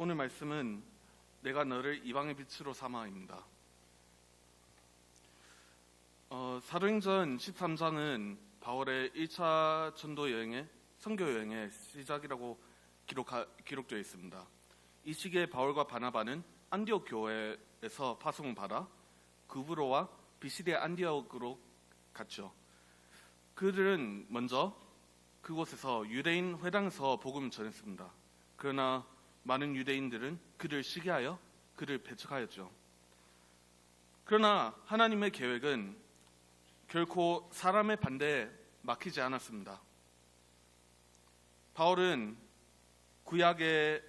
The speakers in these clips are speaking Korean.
오늘 말씀은 내가 너를 이방의 빛으로 삼아입니다. 사도행전 13장은 바울의 1차 전도 여행의 선교 여행의 시작이라고 기록되어 있습니다. 이 시기에 바울과 바나바는 안디옥 교회에서 파송을 받아 구브로와 비시디아 안디옥으로 갔죠. 그들은 먼저 그곳에서 유대인 회당에서 복음을 전했습니다. 그러나 많은 유대인들은 그를 시기하여 그를 배척하였죠. 그러나 하나님의 계획은 결코 사람의 반대에 막히지 않았습니다. 바울은 구약의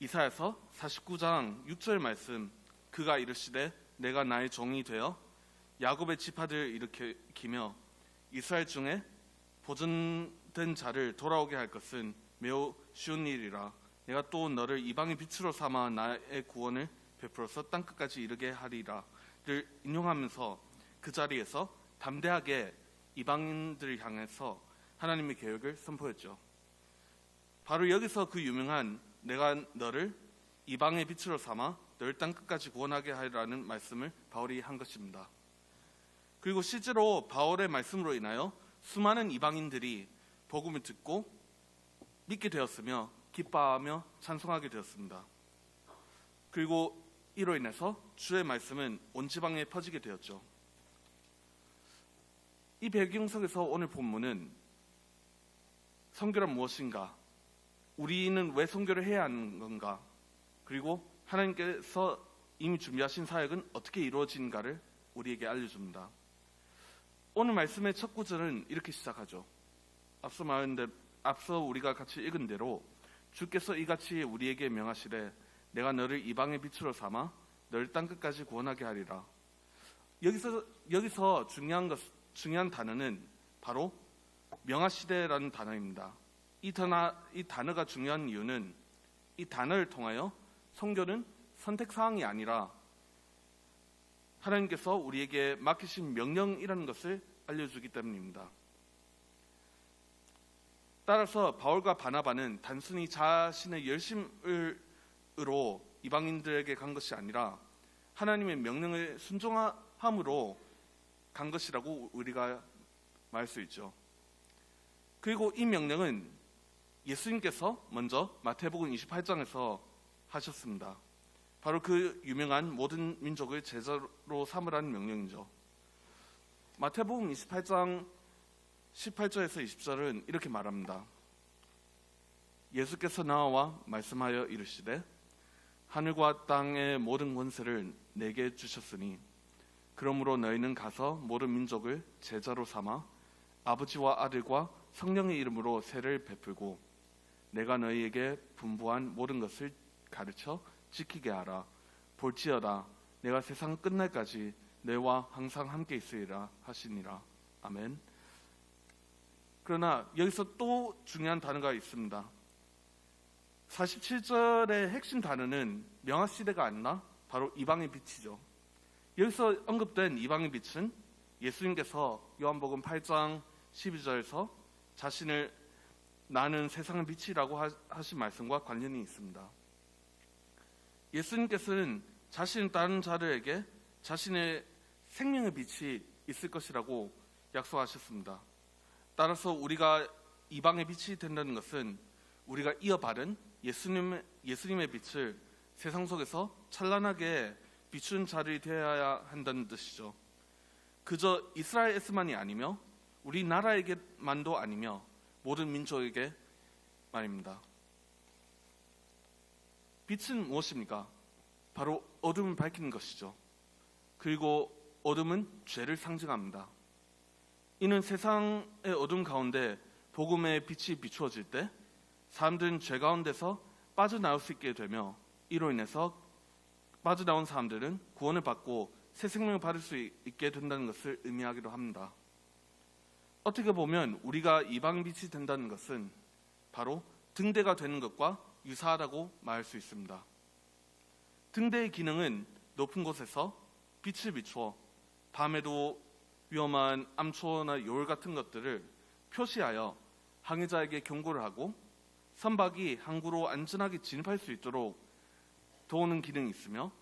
이사야서 49장 6절 말씀, 그가 이르시되 내가 나의 종이 되어 야곱의 지파들을 일으키며 이스라엘 중에 보존된 자를 돌아오게 할 것은 매우 쉬운 일이라. 내가 또 너를 이방의 빛으로 삼아 나의 구원을 베풀어서 땅끝까지 이르게 하리라를 인용하면서 그 자리에서 담대하게 이방인들을 향해서 하나님의 계획을 선포했죠. 바로 여기서 그 유명한 내가 너를 이방의 빛으로 삼아 너를 땅끝까지 구원하게 하리라는 말씀을 바울이 한 것입니다. 그리고 실제로 바울의 말씀으로 인하여 수많은 이방인들이 복음을 듣고 믿게 되었으며 기뻐하며 찬송하게 되었습니다. 그리고 이로 인해서 주의 말씀은 온 지방에 퍼지게 되었죠. 이 배경 속에서 오늘 본문은 선교란 무엇인가, 우리는 왜 선교를 해야 하는 건가, 그리고 하나님께서 이미 준비하신 사역은 어떻게 이루어진가를 우리에게 알려줍니다. 오늘 말씀의 첫 구절은 이렇게 시작하죠. 앞서 우리가 같이 읽은 대로 주께서 이같이 우리에게 명하시되 내가 너를 이방의 빛으로 삼아 너를 땅끝까지 구원하게 하리라. 여기서 중요한 단어는 바로 명하시되라는 단어입니다. 이 단어가 중요한 이유는 이 단어를 통하여 선교는 선택사항이 아니라 하나님께서 우리에게 맡기신 명령이라는 것을 알려주기 때문입니다. 따라서 바울과 바나바는 단순히 자신의 열심으로 이방인들에게 간 것이 아니라 하나님의 명령을 순종함으로 간 것이라고 우리가 말할 수 있죠. 그리고 이 명령은 예수님께서 먼저 마태복음 28장에서 하셨습니다. 바로 그 유명한 모든 민족을 제자로 삼으라는 명령이죠. 마태복음 28장 18절에서 20절은 이렇게 말합니다. 예수께서 나와 말씀하여 이르시되 하늘과 땅의 모든 권세를 내게 주셨으니 그러므로 너희는 가서 모든 민족을 제자로 삼아 아버지와 아들과 성령의 이름으로 세를 베풀고 내가 너희에게 분부한 모든 것을 가르쳐 지키게 하라. 볼지어다 내가 세상 끝날까지 너희와 항상 함께 있으리라 하시니라. 아멘. 그러나 여기서 또 중요한 단어가 있습니다. 47절의 핵심 단어는 명하시되가 아니라 바로 이방의 빛이죠. 여기서 언급된 이방의 빛은 예수님께서 요한복음 8장 12절에서 자신을 나는 세상의 빛이라고 하신 말씀과 관련이 있습니다. 예수님께서는 자신을 따르는 자들에게 자신의 생명의 빛이 있을 것이라고 약속하셨습니다. 따라서 우리가 이방의 빛이 된다는 것은 우리가 이어받은 예수님의 빛을 세상 속에서 찬란하게 비추는 자들이 되어야 한다는 뜻이죠. 그저 이스라엘에서만이 아니며 우리나라에게만도 아니며 모든 민족에게 말입니다. 빛은 무엇입니까? 바로 어둠을 밝히는 것이죠. 그리고 어둠은 죄를 상징합니다. 이는 세상의 어둠 가운데 복음의 빛이 비추어질 때 사람들은 죄 가운데서 빠져나올 수 있게 되며 이로 인해서 빠져나온 사람들은 구원을 받고 새 생명을 받을 수 있게 된다는 것을 의미하기도 합니다. 어떻게 보면 우리가 이방 빛이 된다는 것은 바로 등대가 되는 것과 유사하다고 말할 수 있습니다. 등대의 기능은 높은 곳에서 빛을 비추어 밤에도 위험한 암초나 요울 같은 것들을 표시하여 항해자에게 경고를 하고 선박이 항구로 안전하게 진입할 수 있도록 도우는 기능이 있으며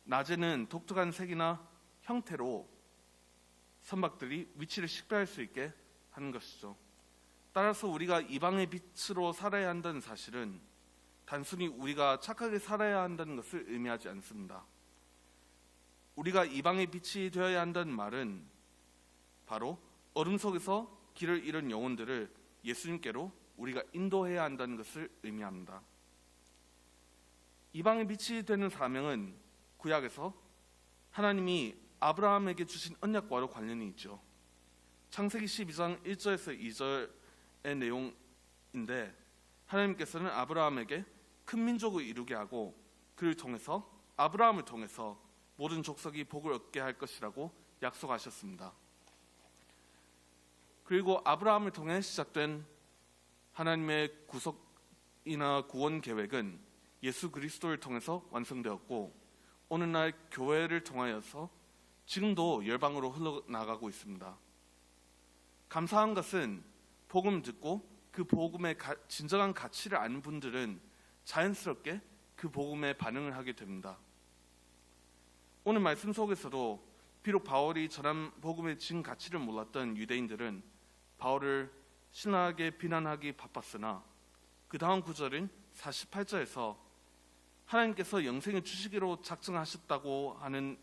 낮에는 독특한 색이나 형태로 선박들이 위치를 식별할 수 있게 하는 것이죠. 따라서 우리가 이방의 빛으로 살아야 한다는 사실은 단순히 우리가 착하게 살아야 한다는 것을 의미하지 않습니다. 우리가 이방의 빛이 되어야 한다는 말은 바로 어둠 속에서 길을 잃은 영혼들을 예수님께로 우리가 인도해야 한다는 것을 의미합니다. 이방의 빛이 되는 사명은 구약에서 하나님이 아브라함에게 주신 언약과도 관련이 있죠. 창세기 12장 1절에서 2절의 내용인데 하나님께서는 아브라함에게 큰 민족을 이루게 하고 그를 통해서 아브라함을 통해서 모든 족속이 복을 얻게 할 것이라고 약속하셨습니다. 그리고 아브라함을 통해 시작된 하나님의 구속이나 구원 계획은 예수 그리스도를 통해서 완성되었고 오늘날 교회를 통하여서 지금도 열방으로 흘러나가고 있습니다. 감사한 것은 복음 듣고 그 복음의 진정한 가치를 아는 분들은 자연스럽게 그 복음에 반응을 하게 됩니다. 오늘 말씀 속에서도 비록 바울이 전한 복음의 진 가치를 몰랐던 유대인들은 바울을 신랄하게 비난하기 바빴으나 그 다음 구절인 48절에서 하나님께서 영생을 주시기로 작정하셨다고 하는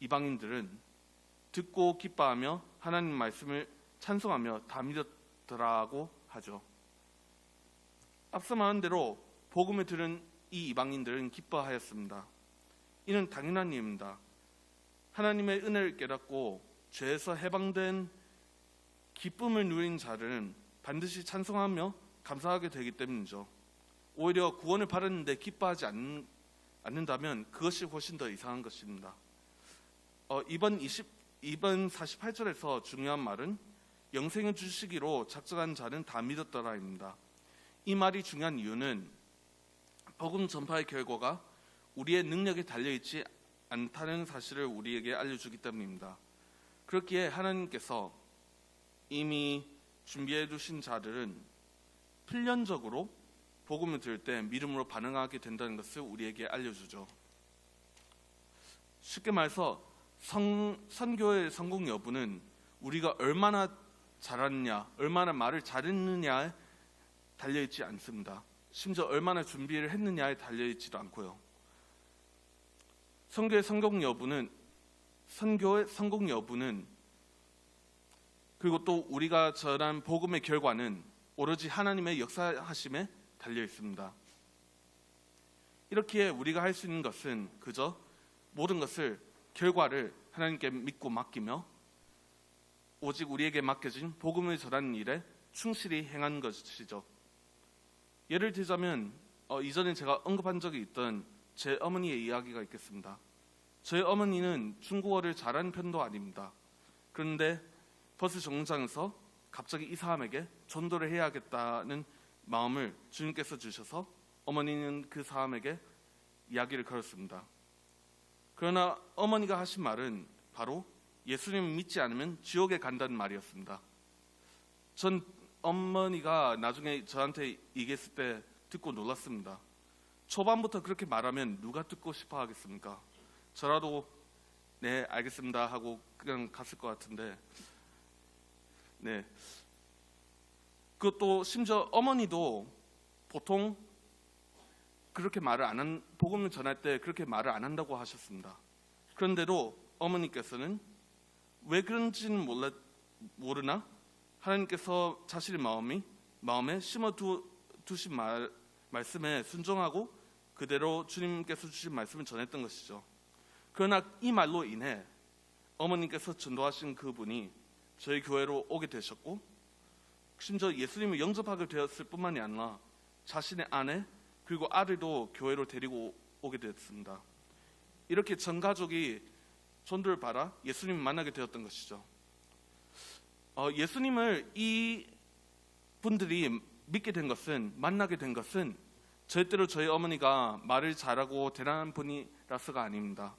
이방인들은 듣고 기뻐하며 하나님 말씀을 찬송하며 다 믿었더라고 하죠. 앞서 말한 대로 복음을 들은 이 이방인들은 기뻐하였습니다. 이는 당연한 일입니다. 하나님의 은혜를 깨닫고 죄에서 해방된 기쁨을 누린 자들은 반드시 찬송하며 감사하게 되기 때문이죠. 오히려 구원을 받았는데 기뻐하지 않는다면 그것이 훨씬 더 이상한 것입니다. 이번 48절에서 중요한 말은 영생을 주시기로 작정한 자는 다 믿었더라입니다. 이 말이 중요한 이유는 복음 전파의 결과가 우리의 능력에 달려있지 않다는 사실을 우리에게 알려주기 때문입니다. 그렇기에 하나님께서 이미 준비해 두신 자들은 필연적으로 복음을 들을 때 믿음으로 반응하게 된다는 것을 우리에게 알려주죠. 쉽게 말해서 선교의 성공 여부는 우리가 얼마나 잘하느냐, 얼마나 말을 잘했느냐에 달려있지 않습니다. 심지어 얼마나 준비를 했느냐에 달려있지도 않고요. 선교의 성공 여부는 그리고 또 우리가 전한 복음의 결과는 오로지 하나님의 역사하심에 달려 있습니다. 이렇게 우리가 할 수 있는 것은 그저 모든 것을 결과를 하나님께 믿고 맡기며 오직 우리에게 맡겨진 복음을 전하는 일에 충실히 행하는 것이죠. 예를 들자면 이전에 제가 언급한 적이 있던 제 어머니의 이야기가 있겠습니다. 저희 어머니는 중국어를 잘하는 편도 아닙니다. 그런데 버스 정류장에서 갑자기 이 사람에게 전도를 해야겠다는 마음을 주님께서 주셔서 어머니는 그 사람에게 이야기를 걸었습니다. 그러나 어머니가 하신 말은 바로 예수님을 믿지 않으면 지옥에 간다는 말이었습니다. 전 어머니가 나중에 저한테 얘기했을 때 듣고 놀랐습니다. 초반부터 그렇게 말하면 누가 듣고 싶어 하겠습니까? 저라도 네 알겠습니다 하고 그냥 갔을 것 같은데 네. 그것도 심지어 어머니도 보통 그렇게 말을 복음을 전할 때 그렇게 말을 안 한다고 하셨습니다. 그런데도 어머니께서는 왜 그런지는 모르나 하나님께서 자신의 마음에 심어두신 말씀에 순종하고 그대로 주님께서 주신 말씀을 전했던 것이죠. 그러나 이 말로 인해 어머니께서 전도하신 그분이 저희 교회로 오게 되셨고 심지어 예수님을 영접하게 되었을 뿐만이 아니라 자신의 아내 그리고 아들도 교회로 데리고 오게 되었습니다. 이렇게 전 가족이 전도를 받아 예수님을 만나게 되었던 것이죠. 예수님을 이 분들이 믿게 된 것은 만나게 된 것은 절대로 저희 어머니가 말을 잘하고 대단한 분이라서가 아닙니다.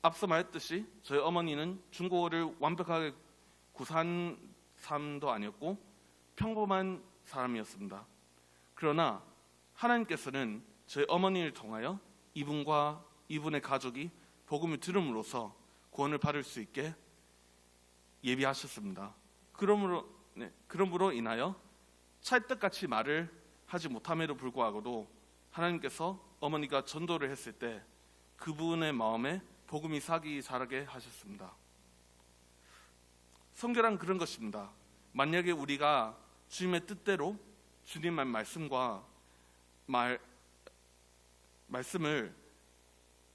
앞서 말했듯이 저희 어머니는 중국어를 완벽하게 구사한 사람도 아니었고 평범한 사람이었습니다. 그러나 하나님께서는 저희 어머니를 통하여 이분과 이분의 가족이 복음을 들음으로써 구원을 받을 수 있게 예비하셨습니다. 그러므로 인하여 찰떡같이 말을 하지 못함에도 불구하고도 하나님께서 어머니가 전도를 했을 때 그분의 마음에 복음이 사기 자라게 하셨습니다. 선교란 그런 것입니다. 만약에 우리가 주님의 뜻대로 주님의 말씀과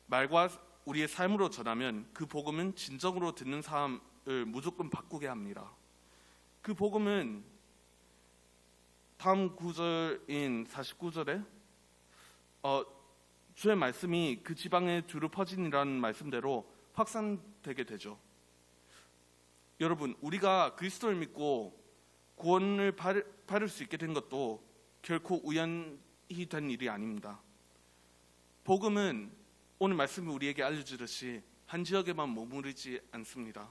말과 우리의 삶으로 전하면 그 복음은 진정으로 듣는 사람을 무조건 바꾸게 합니다. 그 복음은 다음 구절인 49절에 주의 말씀이 그 지방에 두루 퍼지니라는 말씀대로 확산되게 되죠. 여러분, 우리가 그리스도를 믿고 구원을 받을 수 있게 된 것도 결코 우연히 된 일이 아닙니다. 복음은 오늘 말씀이 우리에게 알려주듯이 한 지역에만 머무르지 않습니다.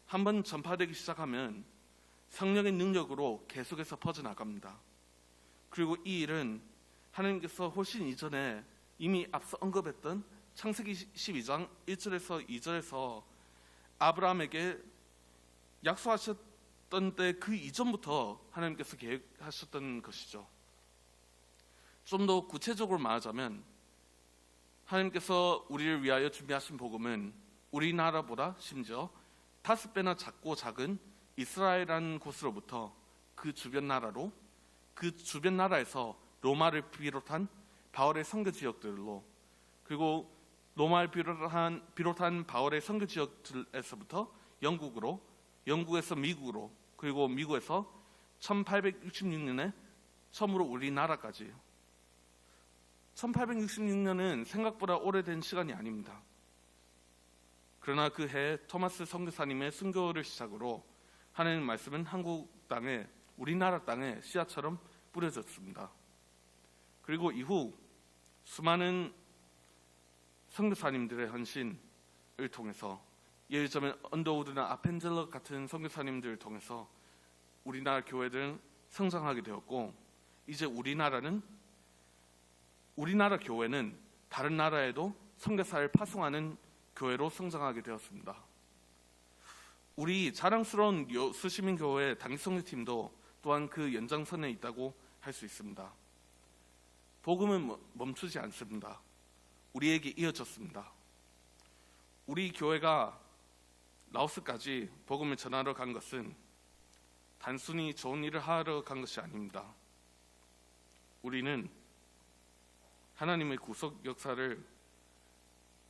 한번 전파되기 시작하면 성령의 능력으로 계속해서 퍼져나갑니다. 그리고 이 일은 하나님께서 훨씬 이전에 이미 앞서 언급했던 창세기 12장 1절에서 2절에서 아브라함에게 약속하셨던 때 그 이전부터 하나님께서 계획하셨던 것이죠. 좀 더 구체적으로 말하자면 하나님께서 우리를 위하여 준비하신 복음은 우리나라보다 심지어 5배나 작고 작은 이스라엘이라는 곳으로부터 그 주변 나라로, 그 주변 나라에서 로마를 비롯한 바울의 선교 지역들로, 그리고 로마를 비롯한 바울의 선교 지역들에서부터 영국으로, 영국에서 미국으로, 그리고 미국에서 1866년에 처음으로 우리나라까지. 1866년은 생각보다 오래된 시간이 아닙니다. 그러나 그 해 토마스 선교사님의 순교를 시작으로 하나님의 말씀은 한국 땅에, 우리나라 땅에 씨앗처럼 뿌려졌습니다. 그리고 이후 수많은 선교사님들의 헌신을 통해서, 예를 들면 언더우드나 아펜젤러 같은 선교사님들을 통해서 우리나라 교회들은 성장하게 되었고, 이제 우리나라 교회는 다른 나라에도 선교사를 파송하는 교회로 성장하게 되었습니다. 우리 자랑스러운 수시민교회 단기선교팀도 또한 그 연장선에 있다고 할 수 있습니다. 복음은 멈추지 않습니다. 우리에게 이어졌습니다. 우리 교회가 라오스까지 복음을 전하러 간 것은 단순히 좋은 일을 하러 간 것이 아닙니다. 우리는 하나님의 구속 역사를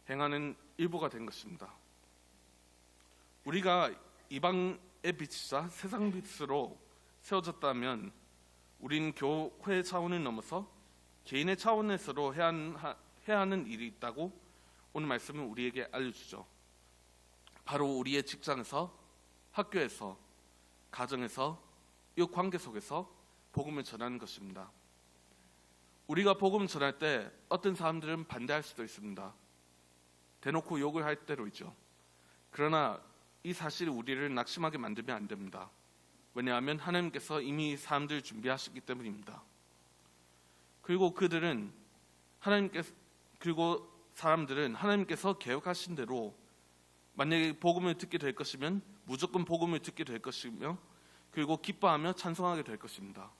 행하는 일부가 된 것입니다. 우리가 이방의 빛이자 세상 빛으로 세워졌다면 우리는 교회 차원을 넘어서 개인의 차원에서도 해야 하는 일이 있다고 오늘 말씀은 우리에게 알려주죠. 바로 우리의 직장에서, 학교에서, 가정에서, 이웃 관계 속에서 복음을 전하는 것입니다. 우리가 복음을 전할 때 어떤 사람들은 반대할 수도 있습니다. 대놓고 욕을 할 때도 있죠. 그러나 이 사실이 우리를 낙심하게 만들면 안 됩니다. 왜냐하면 하나님께서 이미 사람들을 준비하셨기 때문입니다. 그리고 사람들은 하나님께서 계획하신 대로 만약에 복음을 듣게 될 것이면 무조건 복음을 듣게 될 것이며, 그리고 기뻐하며 찬송하게 될 것입니다.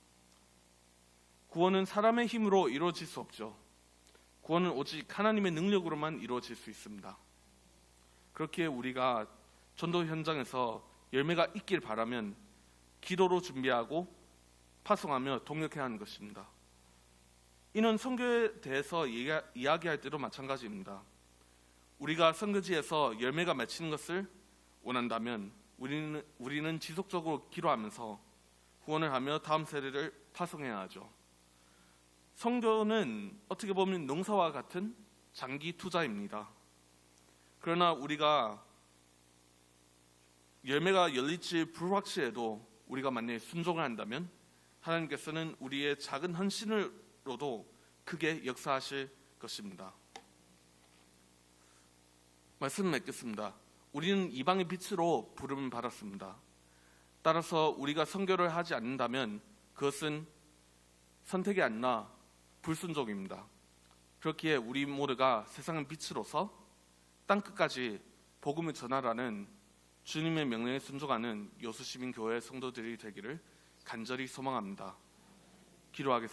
구원은 사람의 힘으로 이루어질 수 없죠. 구원은 오직 하나님의 능력으로만 이루어질 수 있습니다. 그렇게 우리가 전도 현장에서 열매가 있길 바라면 기도로 준비하고 파송하며 동역해야 하는 것입니다. 이는 선교에 대해서 이야기할 때도 마찬가지입니다. 우리가 선교지에서 열매가 맺히는 것을 원한다면 우리는 지속적으로 기도하면서 후원을 하며 다음 세대를 파송해야 하죠. 선교는 어떻게 보면 농사와 같은 장기 투자입니다. 그러나 우리가 열매가 열릴지 불확실해도 우리가 만약에 순종을 한다면 하나님께서는 우리의 작은 헌신으로도 크게 역사하실 것입니다. 말씀 맺겠습니다. 우리는 이방의 빛으로 부름을 받았습니다. 따라서 우리가 선교를 하지 않는다면 그것은 선택이 아니라 불순종입니다. 그렇기에 우리 모두가 세상의 빛으로서 땅 끝까지 복음을 전하라는 주님의 명령에 순종하는 여수시민교회 성도들이 되기를 간절히 소망합니다. 기도하겠습니다.